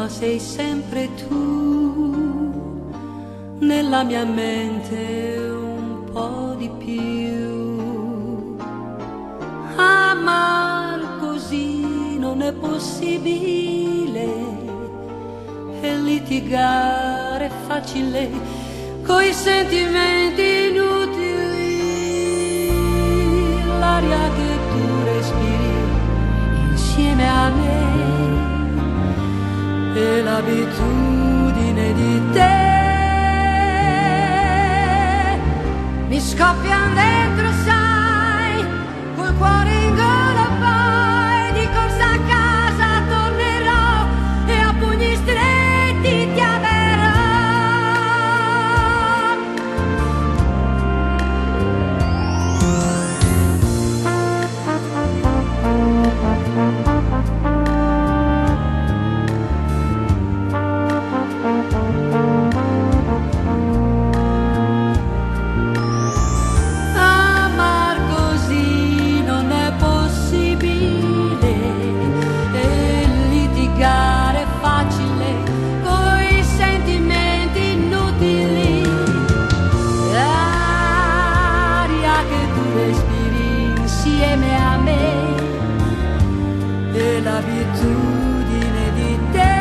ma sei sempre tu, nella mia mente un po' di più. Amar così non è possibile, e litigare facile coi sentimenti inutili. L'aria che tu respiri insieme a me e l'abitudine di te mi scoppiano dentro, sai, col cuore in gola, poi di corsa a casa tornerò e a pugni stretti ti amerò. Insieme a me e l'abitudine di te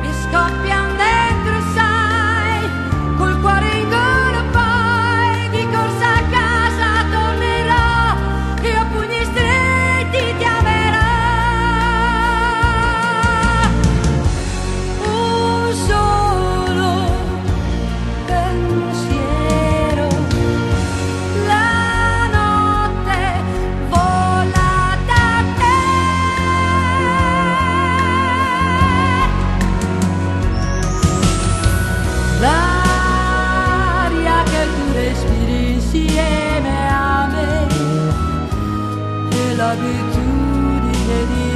mi scoppiano dentro, sai, col cuore in gola, poi di corsa a casa tornerò e a pugni stretti ti amerò. Un solo pensiero, l'aria che tu respiri insieme a me e l'abitudine di